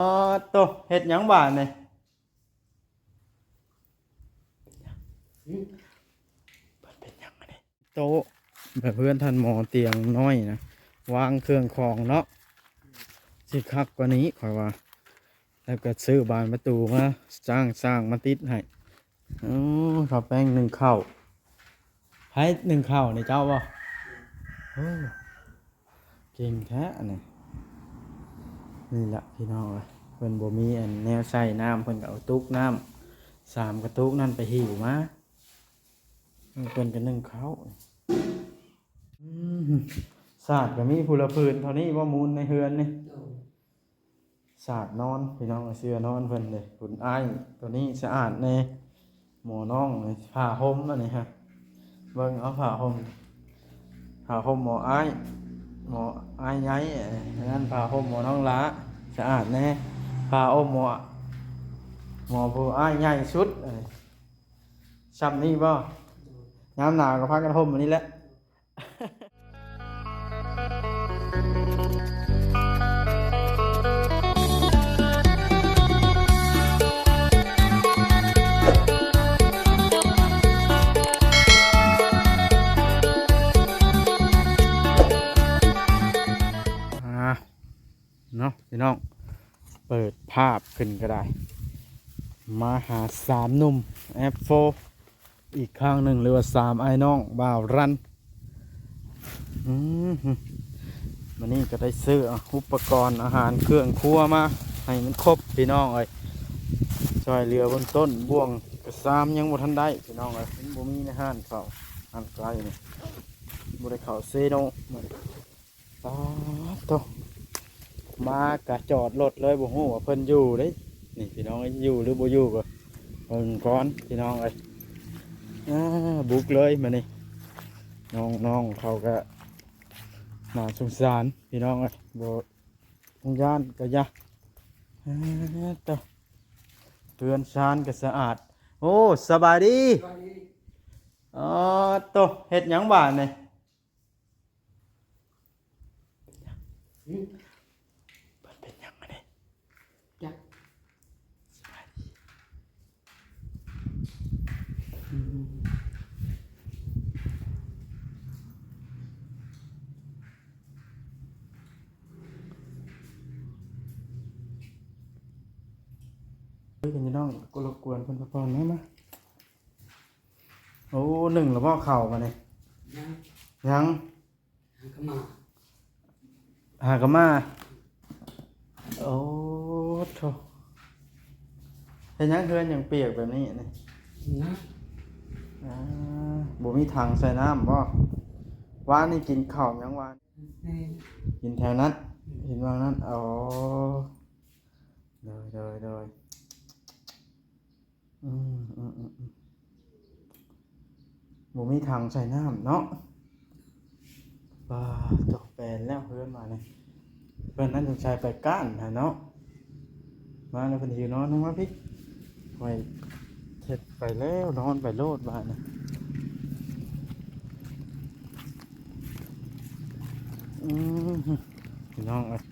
อ๋อโตเฮ็ดหยังบาดนี่เพิ่นเป็นหยังอันนี้โต๊ะแบบเพื่อนท่านหมอเตียงน้อยนะวางเครื่องของเนาะสิคักกว่านี้ข่อยว่าแล้วก็ซื้อบานประตูมาสร้างมาติดให้อ๋อข้าวแป้งนึ่งข้าวให้นึ่งข้าวนี่เจ้าบ่โอ้เก่งแท้อันนี้นี่ล่ะพี่น้องเอ้ยเพิ่นบ่มีอันแนวใส่น้ำเพิ่นก็เอาตุกน้ำกระตุกนั่นไปหิวมาเพิ่นก็นึ่งข้าวอืมสาดก็มีผู้ละพื้นเท่านี้ว่ามูลในเฮือนนี่สาดนอนพี่น้องเอาเสื้อนอนเพิ่นเลยฝุ่นอ้ายตัวนี้สะอาดแน่หมอน้องนี่ผ้าห่มอันนี้ฮะเบิ่งเอาผ้าห่มหมออ้ายหมออ้ายใหญ่อันนั้นผ้าห่มหมอน้องล้าสะอาดแน่ผ้าอ้อมหมอผู้อ้ายใหญ่สุดซ้ำนี่บ่ยามหนาวก็พากันห่มอันนี้แหละ เนาะพี่น้องเปิดภาพขึ้นก็ได้มาหาสามหนุ่มแอปโฟอีกข้างหนึ่งหรือว่าสามไอ้น้องบ่าวรันอืมวันนี้ก็ได้ซื้ออุปกรณ์อาหารเครื่องครัวมาให้มันครบพี่น้องเอ้ยซอยเรือบนต้นบ่วงกระซามยังบ่ทันได้พี่น้องเอ้ยเป็นบ่มีในห้านเขาห้านไกลนี่บ่ได้เข้าเซโนมันอ๋อโต มากะจอดรถเลยบ่ฮู้ว่าเพิ่นอยู่เด้นี่พี่น้องอยู่หรือบ่อยู่ก็เพิ่นก่อนพี่น้องเอ้ยบุกเลยมานี่น้องเขาก็น่าสงสารพี่น้องเอ้ยบ่สงสารก็อย่าต่อเตือนชานก็สะอาดโอ้สบายดีอ๋อโตเฮ็ดหยังบ้านนี่เพิ่นเป็นหยังอันนี้จักเฮ้ยกันยังน้องก็รบกวนเพิ่นพักผ่อนได้มั้ยโอ้หนึ่งแล้วบ่เข้ามานี่ยังยังหากนมาหากะมาโอ้โธ่เฮ็ดหยังเฮือนหยังเปียกแบบนี้นี่นะอ่าบ่มีถังใส่น้ำบ่วานนี่กินข้าวหยังวานนี่กินแถวนั้นกินวางนั้นอ๋อโดยบ่มีถังใส่น้ำเนาะว้าตกแปลนแล้วเฮือนมานี่เพิ่นนั้นสงสัยไปก้านหั่นเนาะมาแล้วเพิ่นสินอนลงมาพี่ไว้เฮ็ดไปแล้วนอนไปโลดบาดนี่อืมพี่น้องเอ้ย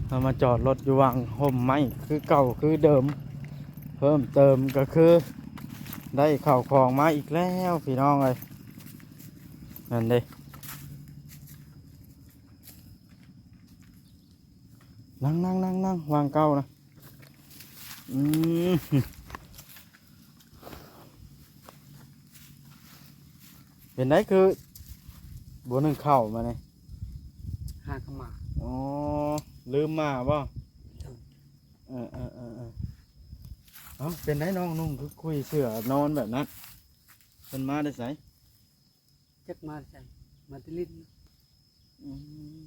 เรามาจอดรถอยู่วางห่มไม้คือเก่าคือเดิมเพิ่มเติมก็คือได้ข้าวของมาอีกแล้วพี่น้องเอ้ยนั่นเด้นั่งวางเก้านะอืมเป็นไดคือบัวหนึ่งเข้ามาเนี่ย หากนมาอ๋อลืมมาบ่จักเอ้าเป็นไดน้องนุ่งคือคุยเสื้อนอนแบบนั้นเป็นมาได้ไสจักมาใส่มาติลินอืม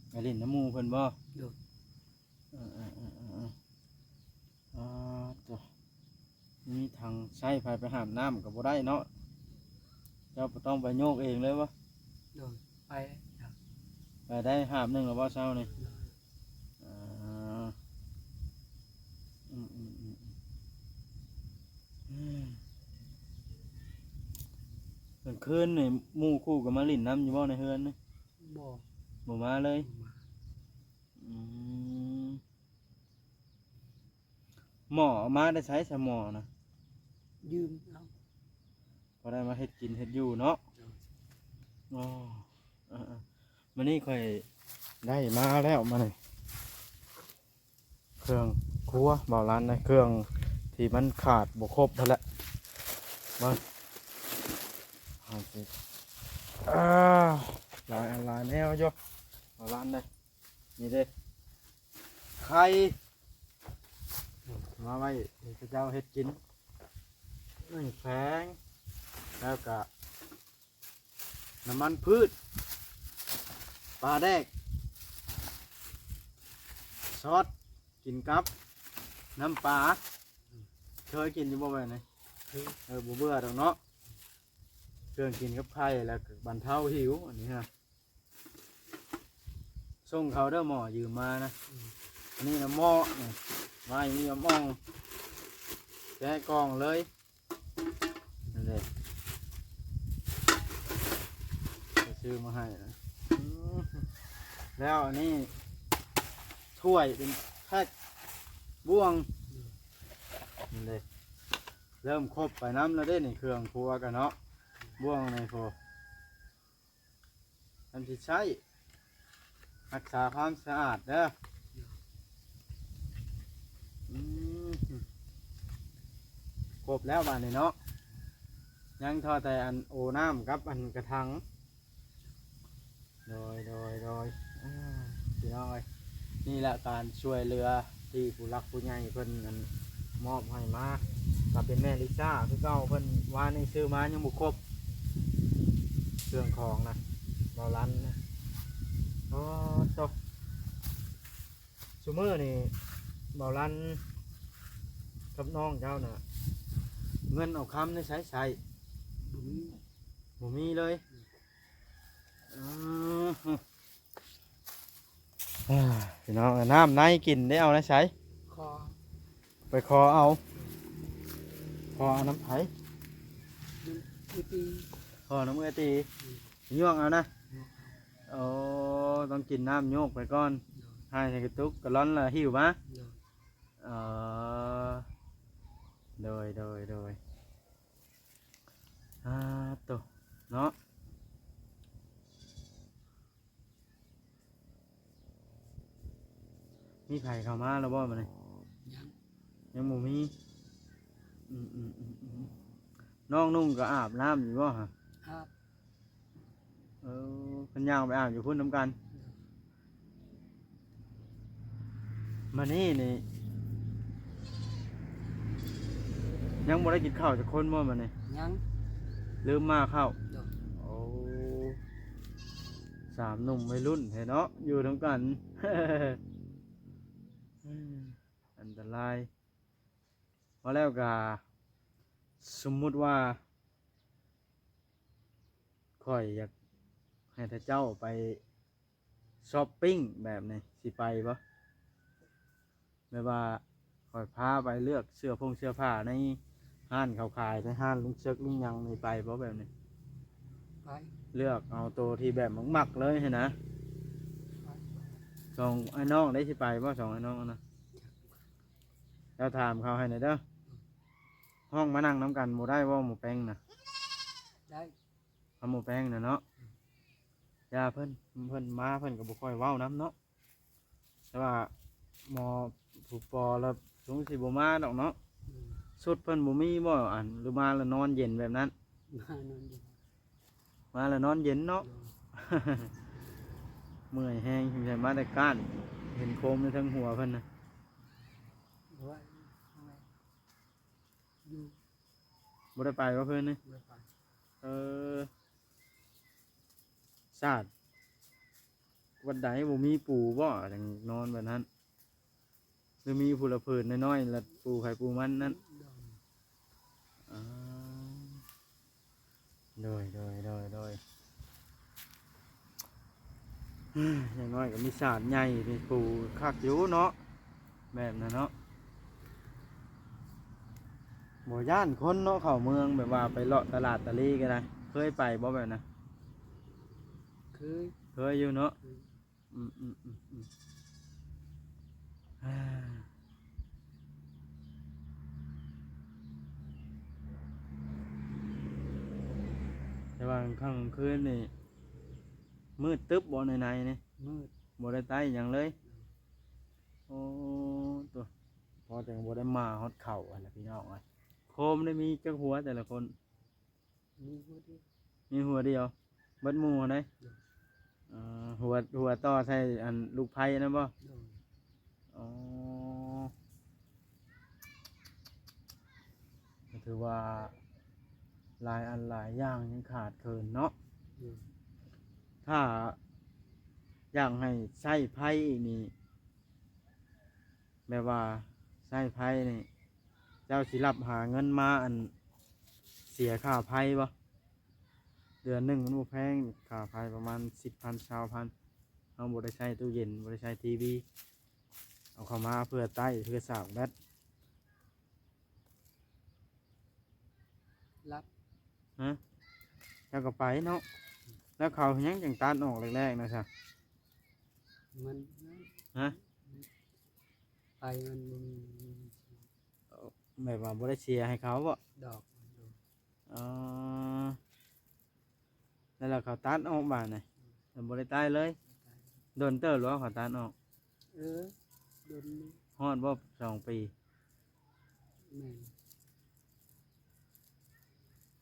ไปเล่นน้ำหมูเพิ่นบ่โดดอ่าตัวมีทางใช้ไฟไปหามน้ำกับบ่ได้เนาะเจ้าบ่ต้องไปโยกเองเลยวะโดดไปจักไปได้หามหนึ่งหรือว่าเช้านี่โดดอ่าอืมอืมอืมอืมกลางคืนนี่หมู่คู่กับมาลินน้ำอยู่บ่ในเฮือนนี่บ่บ่มาเลยมา หมอมาได้ใช้สมอนะ ยืมเอา พอได้มาเฮ็ดกินเฮ็ดอยู่เนาะ โดย อ๋อมันนี่ค่อยได้มาแล้วมาเลยเครื่องครัวเบาร้านนะเครื่องที่มันขาดบ่ครบนั่นแหละมาเอาสิหลายอันหลายแนวจ้ะเบาร้านเลยนี่เด้ไข่มาไว้ให้พระเจ้าเฮ็ดกินนี่แพงแล้วก็น้ำมันพืชปลาแดกซอสกินกับน้ำปลาเคยกินอยู่บ่แบบนี้ คือ บ่เบื่อดอกเนาะเครื่องกินกับไข่แล้วก็บรรเทาหิวอันนี้ฮะส่งเขาเด้อหมอยืมมานะอันนี้นะหม้อนี่มาอย่างนี้หม้องแกะกล่องเลยนั่นเลยไปซื้อมาให้นะแล้วอันนี้ถ้วยเป็นแพ็คบ่วงนี่เลยเริ่มครบไปน้ำแล้วได้นี่เครื่องครัวกันเนาะบ่วงในโฟอันที่ใช้รักษาความสะอาดเด้อครบแล้วบ้านนี้เนาะยังทอแต่อันโอน้ำกับอันกระทังโดยพี่น้อยนี่แหละการช่วยเรือที่ผู้รักผู้ใหญ่เพิ่นอันมอบให้มาถ้าเป็นแม่ลิซ่าคือเก่าเพิ่นว่าในซื้อมายังบุครบเครื่องของนะเราลันนะอ๋อจบซูเมอร์นี่เบาลันกับน้องเจ้าน่ะเงินเอาคำในใช้ บุญ บ่มีเลยพี่น้องน้ำในกินได้เอานะใช้ คอ ไปคอเอาน้ำไผ่ อุตี คอน้ำเอือตีย่วงเอานะโอ้ต้องกินน้ำโยกไปก่อนให้ใส่กระตุกกระร้อนละหิวมาเออโดยตัวเนาะมีไผ่เข้ามาแล้วบ่มาเลย ยัง ยังบ่มีน้องนุ่งก็อาบน้ำอยู่บ่ฮะ อาบ เพิ่นย่างไปอาบอยู่พุ่นน้ำกันมานี่ยังบ่ได้กินข้าวจากคนบ่มาเนี่ย ยัง ลืมมาข้าว โดย โอ้สามหนุ่มวัยรุ่นเห็นเนาะอยู่ทั้งกัน อันตรายพอแล้วก็สมมุติว่าข่อยอยากให้ท่านเจ้าไปช้อปปิ้งแบบนี้สิไปปะแบบว่าข่อยพาไปเลือกเสื้อผ้าในห้านเขาขายในห้านลุงเชิกลุงยังนี่ไปเพราะแบบนี้ ไป เลือกเอาตัวที่แบบหมักๆเลยให้นะสองไอ้น้องได้สิไปป่ะสองไอ้น้องนะแล้วถามเขาให้หน่อยเด้อห้องมานั่งน้ำกันโมได้ว่าหมูแป้งนะ ได้ ทำหมูแป้งนะเนาะยาเพิ่นมาเพิ่นกับบุค่อยเว้าน้ำเนาะแต่ว่าหมอผูปอแล้วสงสิบมาดอกเนาะสุดเพิ่นบ่มีบ่อันหรือมาแล้วนอนเย็นแบบนั้น มานอนอยู่ มาแล้วนอนเย็นเนาะ เมื่อยแห้งถึงจะมาแต่ก้านเห็นโคมในทั้งหัวเพิ่นนะ ว่าอยู่ บ่ได้ไปว่าเพิ่นนี่ ไม่ไป ศาสตร์วันใดบ่มีปูบ่จังนอนแบบนั้นหรือมีผู้ละเพิ่นน้อยๆแล้วปูไข่ปูมันนั่น โดย อ่าโดยอย่างน้อยก็มีศาสตร์ใหญ่มีปูคักอยู่เนาะแบบนั้นเนาะบ่ย่านคนเนาะเข้าเมืองแบบว่าไปเลาะตลาดตะลีก็ได้เคยไปบ่แบบนั้น เคยอยู่เนาะ เคย อ่า ข้างคืนนี่มืดตึ๊บบ่ในนี่ มืด บ่ได้ไต่หยังเลยโอ้ตัวพอจังบ่ได้มาฮอดเข่าอันน่ะพี่น้องเอ้ยโคมได้มีจักหัวแต่ละคน มีผู้ที่ มีหัวเดียวเบิดหมู่ได้หัวต่อใส่อันลูกไผ่นั่นบ่ โดย อ๋อก็ถือว่าหลายอันหลายอย่างยังขาดเคินเนาะ โดย ถ้าอยากให้ใช้ไพ่นี่แบบว่าใช้ไพ่นี่เจ้าสิรับหาเงินมาอันเสียค่าไพ่บ่เดือนหนึ่งมันบ่แพงค่าไพ่ประมาณ10,000 20,000เอาบ่ได้ใช้ตู้เย็นบ่ได้ใช้ทีวีเอาเข้ามาเพื่อใต้เพื่อสร้างแบต รับ ฮะเจ้าก็ไปเนาะแล้วเขายังจังตัดออกแรกๆนะจ๊ะ มัน ฮะ ไปมันบ่มี แบบว่าบ่ได้เชียร์ให้เขาบ่ ดอกโดย อ๋อแล้วเราเขาตัดออกบ้านน่ะแต่บ่ได้ตายเลยโดนเตอร์หรือว่าเขาตัดออก เออโดนนี่ ฮอดบ่2 ปี แม่น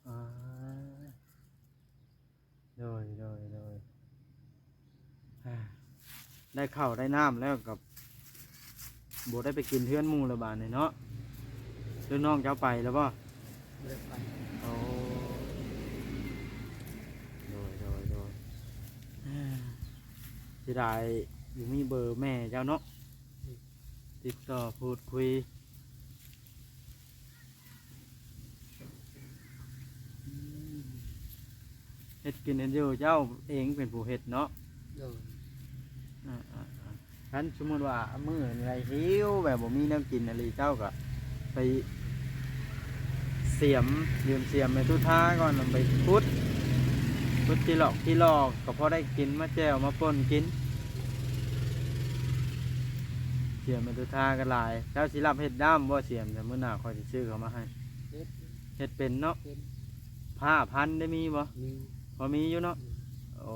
อ่าโดยอ่าได้ข้าวได้น้ำแล้วกับบ่ได้ไปกินเทือนหมู่ละบาดนี่เนาะเรื่องน้องเจ้าไปแล้วบ่ บ่ได้ไป โอ้โดยสิได้อยู่มีเบอร์แม่เจ้าเนาะติดต่อพูดคุยเฮ็ดกินเฮ็ดอยู่เจ้าเองเป็นผู้เฮ็ดเนาะ โดย คันสมมุติว่ามื้อนี่ไรหิวแบบบ่มีแนวกินอะไรเจ้าก็ไปเสียมยืมเสียมในตู้ท่าก่อนแล้วไปพุดที่หลอกก็พอได้กินมาแจ่วมาป่นกินเสียมในตู้ท่าก็หลายเจ้าสิรับเฮ็ดด้ามบ่เสียมแต่มื้อหน้าค่อยสิซื้อเขามาให้ เฮ็ด เฮ็ดเป็นเนาะ เป็น ผ้าพันได้มีบ่ มี พอมีอยู่เนาะโอ้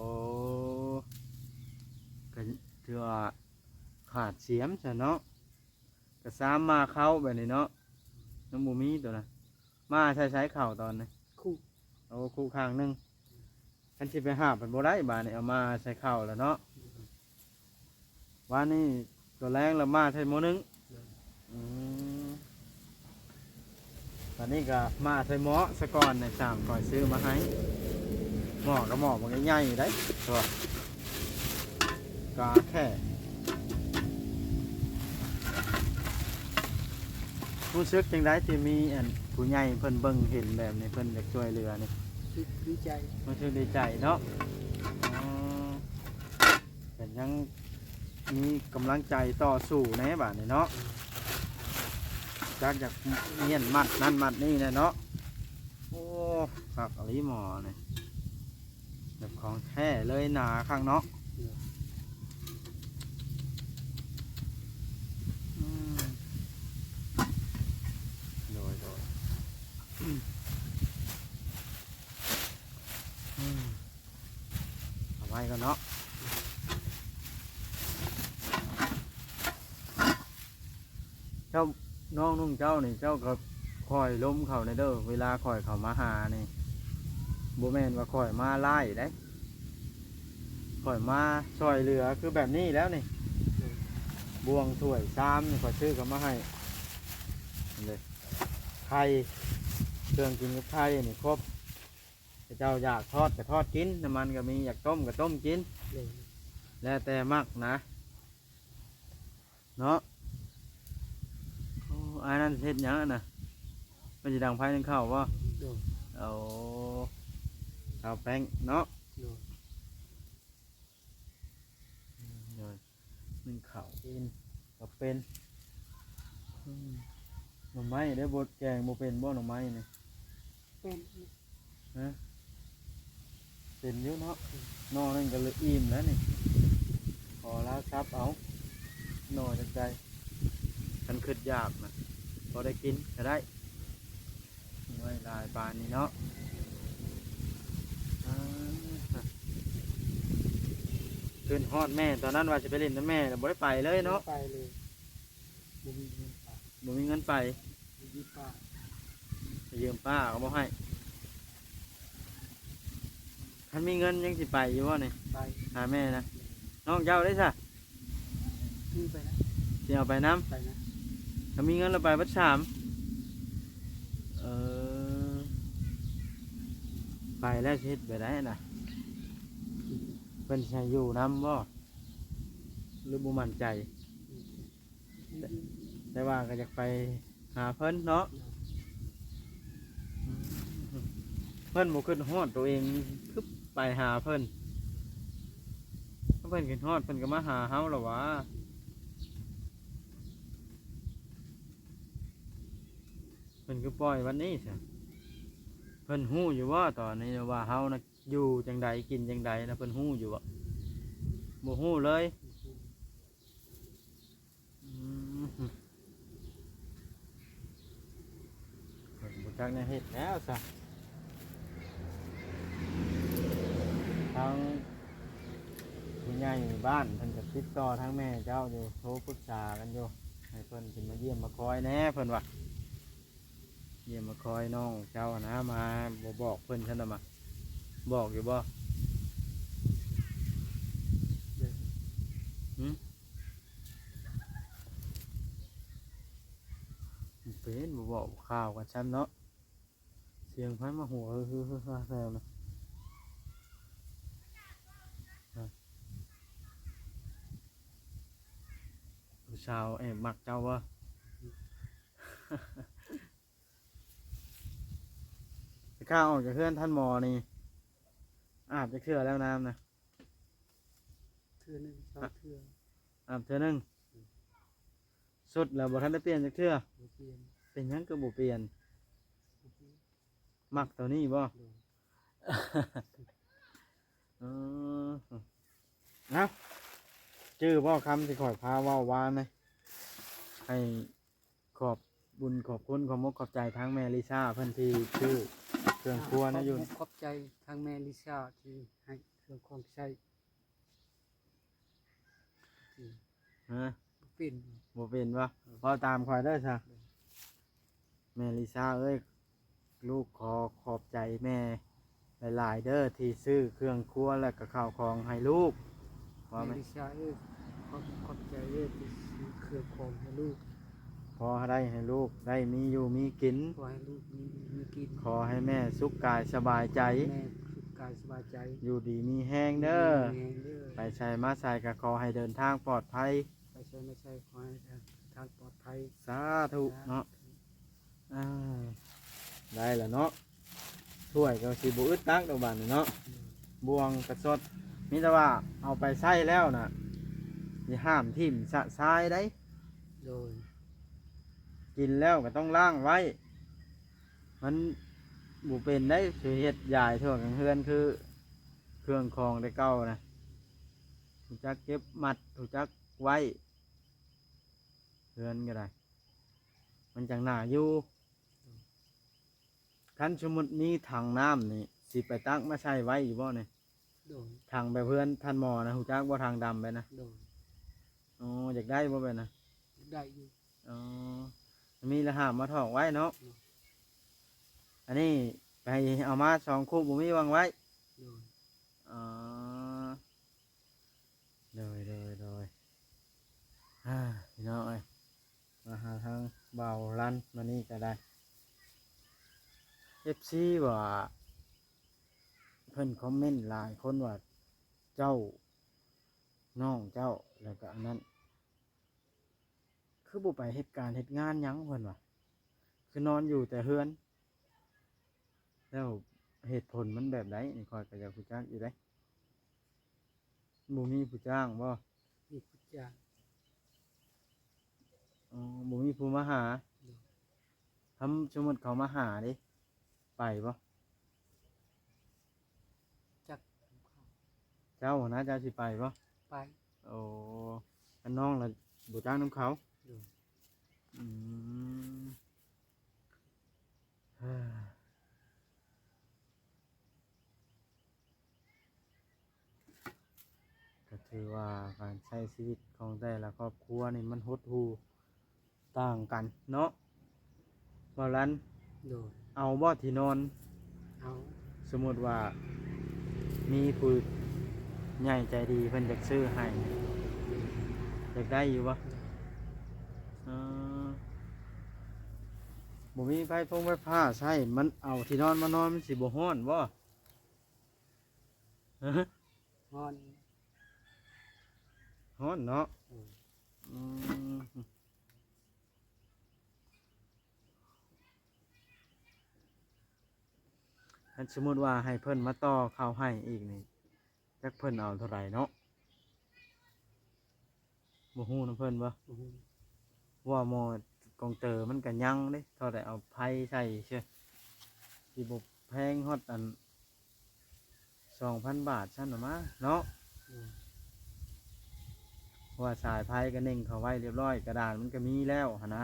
ก็ถือว่าขาดเสียมซะเนาะก็ซ้ำมาเข้าแบบนี้เนาะน้ำบ่มีตัวน่ะมาใช้ข้าวตอนนี้ คู่ เอาคู่ข้างหนึงคันสิไปหาเป็นบ่ได้บาดนี้เอามาใส่ข้าวแล้วเนาะวันนี้ตัวแรงแล้วมาใส่หม้อนึง โดย อืมตอนนี้ก็มาใส่หม้อซะก่อนในสามก่อยซื้อมาให้หม้อก็หม้อมันใหญ่ๆได้ตัวกาแค่รู้สึกจังไดที่มีอันผู้ใหญ่เพิ่นเบิ่งเห็นแบบนี้เพิ่นอยากช่วยเหลือนี่ ดีใจ รู้สึกดีใจเนาะอ๋อแต่ยังมีกำลังใจต่อสู้ในบาดนี้เนาะจากเมียนมัดนั่นมัดนี่นะเนาะโอ้ฝากอลิหมอเนี่ยแบบของแท้เลยหนาข้างเนาะ โดย อืมโดยเอาไว้ก่อนเนาะเจ้าน้องนุ่งเจ้านี่เจ้าก็คอยล้มเขาในเด้อเวลาคอยเขามาหานี่บ่แม่นว่าคอยมาไล่ได้คอยมาซอยเหลือคือแบบนี้แล้วนี่ โดย บวงถ้วยซ้ำนี่ขอซื้อเขามาให้นี่เลยไข่เครื่องกินกับไข่นี่ครบเจ้าอยากทอดก็ทอดกินน้ำมันก็มีอยากต้มก็ต้มกิน โดย แล้วแต่มักนะเนาะโอ้อันนั้นเฮ็ดหยังอะนะมันจะดังไฟนึงเข้าว่า โดย เอาเอาแป้งเนาะ โดย เดี๋ยวนึ่งข้าวกินก็เป็นหน่อไม้ได้บดแกงบ่เป็นบ่หน่อไม้นี่ เป็น ฮะเป็นอยู่เนาะนอนั่นก็เลยอิ่มแล้วนี่พอแล้วครับเอานอจังใจฉันขึ้นยากนะพอได้กินก็ได้ไว้ลายปานนี้เนาะ ขึ้นฮอดแม่ตอนนั้นว่าจะไปเล่นกับแม่แต่บ่ได้ไปเลยเนาะ ไปเลยบ่มีเงินไป บ่มีเงินไป บ่มีป้า ไปยืมป้าก็บ่ให้ท่านมีเงินยังสิไปอยู่บ่นี่ ไป หาแม่นะน้องเจ้าได้ซะ คือไปนะ สิเอาไปน้ ไปนะ ำถ้ามีเงินเราไปบัดสามเออไปแล้วสิเฮ็ดไปได้น่ะเพิ่นสิให้อยู่นำบ่หรือบ่มั่นใจ แต่ว่าก็อยากไปหาเพิ่นเนาะเพิ่นบ่ขึ้นฮอดตัวเองคือไปหาเพิ่นถ้าเพิ่นขึ้นฮอดเพิ่นก็มาหาเฮาแล้ววะเพิ่นก็ปล่อยวันนี้ซะเพิ่นฮู้อยู่ว่าตอนนี้ว่าเฮานะอยู่จังใดกินจังใดนะเพิ่นฮู้อยู่บ่บ่ฮู้เลยอืมเพิ่นบ่จักแนวเฮ็ดแล้วซะ ทางผู้ใหญ่บ้านเพิ่นก็ติดต่อทางแม่เจ้าอยู่โทรปรึกษากันอยู่ให้เพิ่นขึ้นมาเยี่ยมมาคอยแหน่เพิ่นว่าเยี่ยมมาคอยน้องเจ้านะมาบ่บอกเพิ่นฉันน่ะมาบอกอยู่บ่หึเป็นบ่บอกข่าวกันฉันเนาะเสียงไผมาหัวคือแซวนะผู้ชาวมักเจ้าบ่ ไปข้าวออกจากเพื่อนท่านหมอนี่อาบจะเชื่อแล้วน้ำนะ เทื่อหนึงสองเทื่อ อาบเทื่อนึงสุดแล้วบ่ทันได้เปลี่ยนจากเทื่อ บ่เปลี่ยน เป็นหยังก็บ่เปลี่ยน บ่เปลี่ยน มักตัวนี้บ่ โดย เออนะชื่อบ่คำที่ข่อยพาเว้าวานเลยให้ขอบบุญขอบคุณขอบมกขอบใจทั้งแม่ลิซ่าเพิ่นที่ชื่อเครื่องครัวนะยุ่น ขอบใจทางแม่ลิซ่าที่ให้เครื่องของใช้ที่ ฮะ บ่เป็น บ่เป็นบ่พอตามข่อยเด้อซะแม่ลิซ่าเอ้ยลูกขอขอบใจแม่หลายๆเด้อที่ซื้อเครื่องครัวและก็ข้าวของให้ลูกพอ แม่ ไหม ลิซ่าขอบใจที่ซื้อเครื่องของให้ลูก พอได้ให้ลูกได้มีอยู่มีกิน ขอให้ลูกมีกิน ขอให้แม่สุขกายสบายใจ แม่สุขกายสบายใจ อยู่ดีมีแห้งเด้อ มีแรงเด้อ ไปใช้มาใส่ก็ขอให้เดินทางปลอดภัย ไปใช้ไม่ใช่ขอให้ทางปลอดภัย สาธุเนาะอ่าได้แล้วเนาะถ้วยก็สิบุอึดตักดอกบานนี่เนาะบวงกระสดมิแต่ว่าเอาไปใส่แล้วน่ะอย่าห้ามทิ่มสะทรายได้ โดย กินแล้วก็ต้องล้างไว้ มันบุเป็นได้คือเฮ็ดใหญ่ทั่วกลางเฮือนคือ เครื่องคองได้เก้านะถูกจักเก็บมัดถูกจักไว้เฮือนก็ได้ มันจังหนาอยู่คันสมมุติมีถังน้ำนี่สิไปตักมาใช้ไว้อยู่บ่เนี่ย โดย ถังแบบเพื่อนท่านหมอนะถูกจักว่าทางดำไปนะ โดย อ๋ออยากได้บ่ไปนะ ได้อยู่ อ๋อมีระหามมาถอกไว้เนาะอันนี้ไปเอามา2 คู่บุมีวางไว้ โดย อ๋อเลยพี่น้องเอ้ยมาหาทางเบาลันมานี่ก็ได้ FC ว่าเพิ่นคอมเมนต์หลายคนว่าเจ้าน้องเจ้าแล้วก็อันนั้นคือบ่ไปเหตุการณ์เหตุงานหยังเพิ่นว่าคือนอนอยู่แต่เฮือน แล้วเหตุผลมันแบบไหนนี่คอยก็อยากผู้จ้างอยู่ได้บ่มีผู้จ้างบ่ มีพุทธเจ้า อ๋อบ่มีผู้มาหาทำสมมุติเขามาหาดิไปบ่ จัก เจ้านะเจ้าสิไปบ่ ไป โอ้อันน้องล่ะบ่จ้างนํเขา โดย อืมเฮ้อก็ ถือว่าการใช้ชีวิตของแต่ละครอบครัวนี่มันหดหู่ต่างกันเนาะบ่ลัน โดย เอาบ่ที่นอน เอา สมมุติว่ามีผู้ใหญ่ใจดีเพิ่นอยากซื้อให้อยากได้อยู่บ่เออบ่มีไฟฟงไฟฟ้าใช้มันเอาที่นอนมานอนมันสิบ่ร้อนบ่ฮะ ฮอน ร้อนเนาะ อืม อืมอันสมมุติว่าให้เพิ่นมาต่อเข้าให้อีกนี่จักเพิ่นเอาเท่าไหร่เนาะบ่ฮู้นำเพิ่นบ่ อืม ว่าหมอกองเตอมันก็ยังเด้เท่าได้เอาไผใส่เชื่อสิบ่แพงฮอดอัน 2,000 บาทซั่นน่ะมาเนาะ อืม ว่าสายไผก็เน่งเข้าไว้เรียบร้อยกระดานมันก็มีแล้วหั่นนะ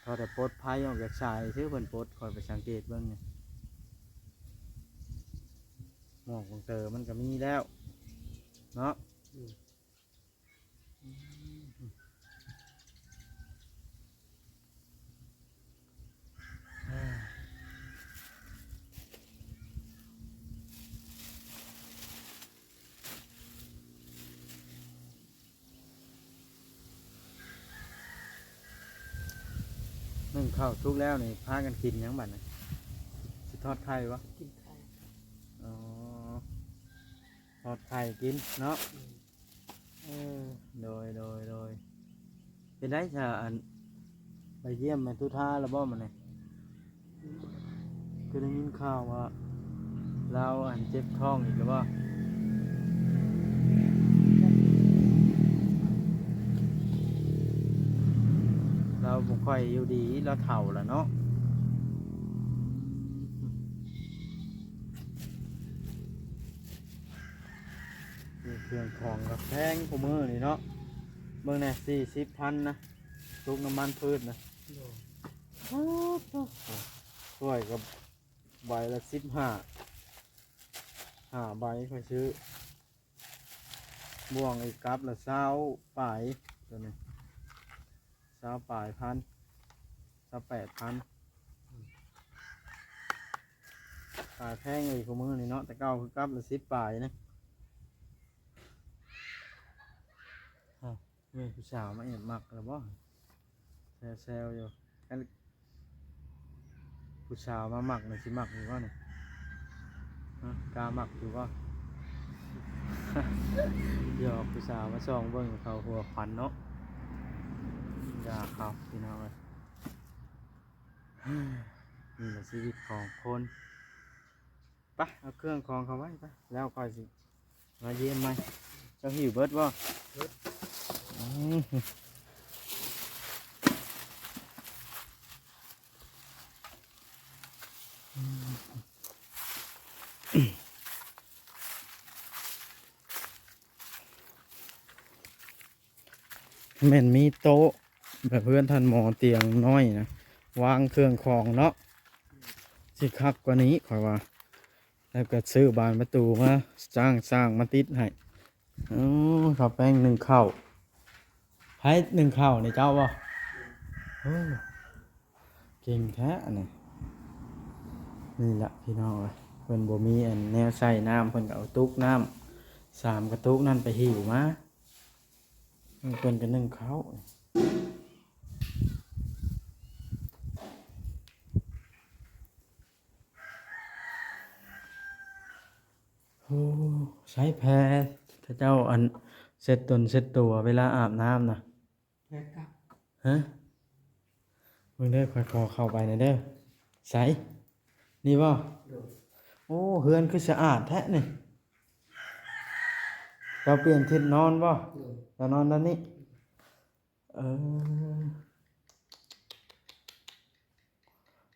เท่าแต่ปลดไผออกจากสายซื่อเพิ่นปลดคอยไปสังเกตเบิ่งนี่หมอกองเตอมันก็มีแล้วเนาะ อืม นึ่งข้าวทุกแล้วนี่พากันกินหยังบัดน่ะสิทอดไข่บ่ กินข้าว อ๋อทอดไข่กินเนาะ อืม โดยเป็นได้จะอันไปเยี่ยมแม่ทุท่าแล้วบ่มันนี่คือได้ยินข่าวว่าเราอันเจ็บท้องอีกแล้วบ่เราบ่ค่อยอยู่ดีเราเฒ่าแล้วเนาะนี่เครื่องของกับแพงกูมือนี่เนาะเบิ่งแน่40,000นะตุกน้ำมันพืชนะ โดย ถ้วยกับใบละ15ใบค่อยซื้อบ่วงอีกกับละ20ปลายตัวนี้20ปลายพัน28,000ขายแพงเลยกูมือนี่เนาะแต่เก่าคือกับละ10ปลายนะอ้าวมีผู้สาวมาแอบมักแล้วบ่แซวๆอยู่อันผู้สาวมามักน่ะสิมักอยู่บ่เนี่ยฮะกล้ามักอยู่บ่ เดี๋ยวผู้สาวมาส่องเบิ่งเขาหัวควันเนาะอย่าเขาพี่น้องเลย นี่แหละชีวิตของคนไปเอาเครื่องของเขาไว้ไปแล้วค่อยสิมาเยี่ยมไหมเจ้าหิวเบิดบ่อืมแม่นมีโต๊ะแบบเพื่อนท่านหมอเตียงน้อยนะวางเครื่องของเนาะสิคักกว่านี้ข่อยว่าแล้วก็ซื้อบานประตูมาสร้างมาติดให้อ๋อข้าวแป้ง1ข้าวไผ1ข้าวนี่เจ้าบ่โอ้เก่งแท้อันนี้นี่แหละพี่น้องเอ้ยเพิ่นบ่มีอันแนวใส่น้ำเพิ่นก็เอาตุกน้ำ3กระตุกนั่นไปหิวมาเพิ่นก็1ข้าวโอ้ใช้แพรถ้าเจ้าอันเสร็จตนเสร็จตัวเวลาอาบน้ำนะ แล้วก็ ฮะมึงเด้อค่อยขอเข้าไปหน่อยเด้อใส่นี่บ่ โดย โอ้เฮือนคือสะอาดแท้นี่เราเปลี่ยนทิศนอนบ่ โดย เรานอนด้านนี้เออ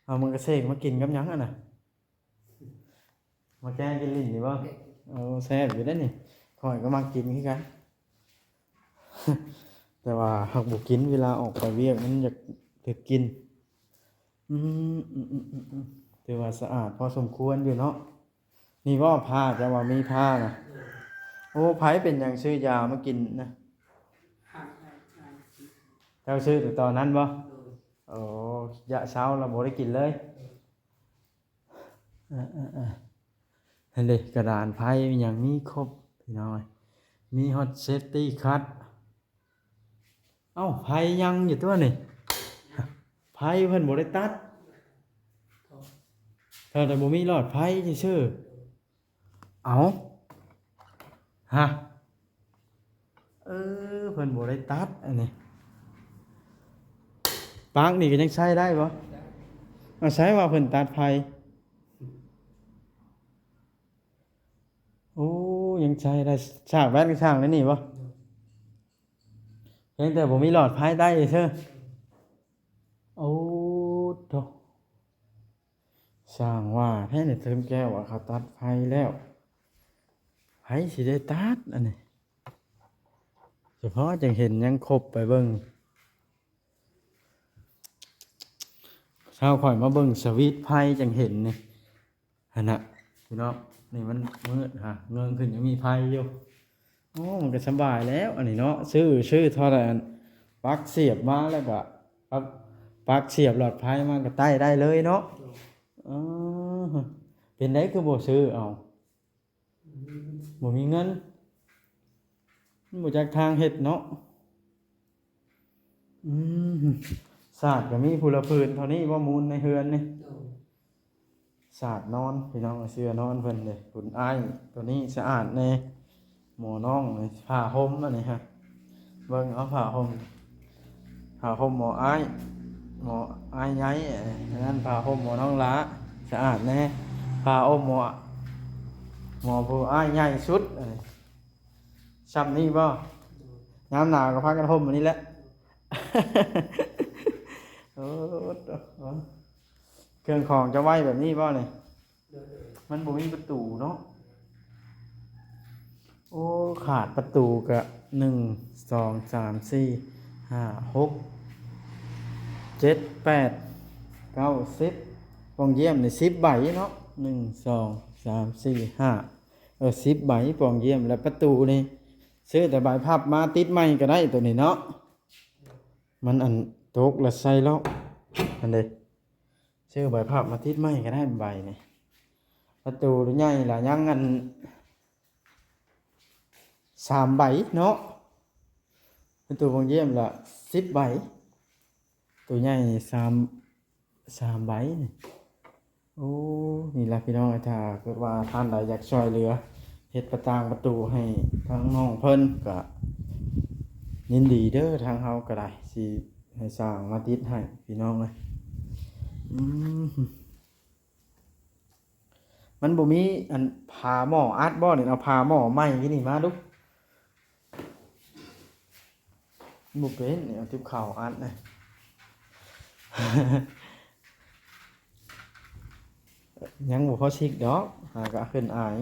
เอามึงกระเสกมากินกับหยังอ่ะน่ะมาแกงกินลิ้นนี่บ่เอาแซ่บอยู่ได้อนี่ข่อยก็มากินคือกัน แต่ว่าหากบ่กินเวลาออกไปเวียกมันอยากถึกกินถือว่าสะอาดพอสมควรอยู่เนาะนี่ว่าผ้าจะว่ามีผ้านะโอ้ อ้ไผเป็นหยังซื้อยามากินนะ ห่างห่างห่าง เจ้าซื้อแต่ตอนนั้นบ่ โดย โอ้ยาเช้าเราบ่ได้กินเลยเห็นดิกระดานไพ่มีหยังมีครบพี่น้อยมีฮอตเซฟตี้คัทเอ้าไพ่ยังอยู่ตัวนี่ไพ่เพิ่นบ่ได้ตัดแต่บ่มีหลอดไพ่ซื่อๆเอ้าฮะเพิ่นบ่ได้ตัดอันนี้ปลั๊กนี่ก็ยังใช้ได้บ่เอาใช้ว่าเพิ่นตัดไพ่โอ้ยังใช้ได้ฉากแว่นก็ช่างแล้วนี่บ่เพียงแต่ผมมีหลอดไพ่ได้เชื่อโอ้โถช่างว่าแท้เนี่ยเติมแก้วว่าเขาตัดไพ่แล้วไพ่สิได้ตัดอันนี้เฉพาะจังเห็นยังครบไปเบิ่งเช้าข่อยมาเบิ่งสวิตช์ไพ่จังเห็นนี่หั่นน่ะพี่น้องนี่มันมืดฮะเงินขึ้นยังมีไพ่อยู่โอ้มันก็สบายแล้วอันนี้เนาะชื่อเท่าไหร่อันปลั๊กเสียบมาแล้วก็ปลั๊กเสียบหลอดไพ่มาก็ใต้ได้เลยเนาะอ๋อเป็นได้คือบ่ซื้อเอาบ่มีเงินมันบ่จักทางเฮ็ดเนาะศาสตร์ก็มีผู้ละพื้นเท่านี้ว่ามูลในเฮือนนี่ โดย สะอาดนอนพี่น้องเสื้อนอนเพิ่นเลยขุนอ้ายตัวนี้สะอาดแน่หมอน้องเลยผ้าห่มอันนี้ฮะเบิ่งเอาผ้าห่มหมออ้ายใหญ่อันนั้นผ้าห่มหมอน้องล้าสะอาดแน่ผ้าอ้อมหมอผู้อ้ายใหญ่สุดอันนี้ซ้ำนี่บ่ยามหนาวก็พากันห่มอันนี้แหละ โอ้เครื่องของจะไว้แบบนี้บ่เนี่ย โดย มันบ่มีประตูเนาะโอ้ขาดประตูกะ1 2 3 4 5 6 7 8 9 10ปองเยี่ยมใน10ใบเนาะ1 2 3 4 510ใบปองเยี่ยมแล้วประตูนี่ซื้อแต่ใบพับมาติดใหม่ก็ได้ตัวนี้เนาะมันอันตกแล้วใส่ล็อกอันเด้ซื้อใบพับมาติดใหม่ก็ได้ใบนี่ประตูใหญ่ล่ะยังอัน3ใบเนาะประตูบางเยี่ยมละ10ใบตัวใหญ่3ใบนี่โอ้นี่ล่ะพี่น้องถ้าเกิดว่าท่านใดอยากช่วยเหลือเฮ็ดประตางประตูให้ทางน้องเพิ่นก็ยินดีเด้อทางเฮาก็ได้สิให้สร้างมาติดให้พี่น้องเลยมันบ่มีอันพาหม้ออัดบ่นี่เอาพาหม้อไม้ที่นี่มาดูบ่เป็นนี่เอาทิ่ข้าวอัดนะ ยังบ่พอชิกดอกหาก็ขึ้นอาย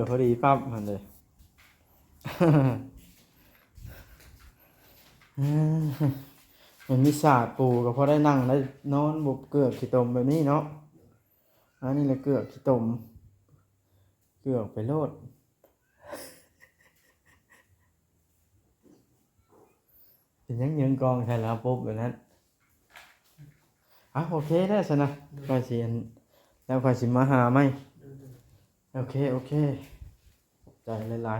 พอดีปั๊บหั่นเลยมันมีศาสตร์ปูก็พอได้นั่งได้นอนบ่เกือกขี้ตมแบบนี้เนาะอันนี้แหละเกือกขี้ตมเกือกไปโลดเป็นยังยืนกองใช่แล้วปุ๊บแบบนั้นโอเคได้สินะค่อยสิแล้วค่อยสิมาหาไหมโอเคใจหลาย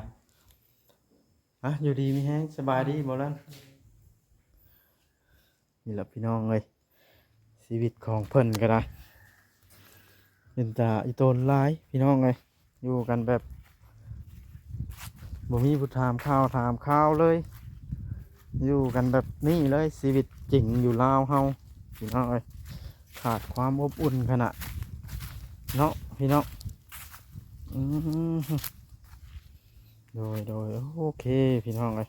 ๆอยู่ดีมีแฮงสบายดีบ่ล่ะนี่แหละพี่น้องเลยชีวิตของเพิ่นก็ได้เป็นตาอีโตนหลายพี่น้องเลยอยู่กันแบบบ่มีผู้ถามข่าวเลยอยู่กันแบบนี้เลยชีวิตจริงอยู่ลาวเฮาพี่น้องเลยขาดความอบอุ่นขนาดเนาะพี่น้องโดยโอเคพี่น้องเลย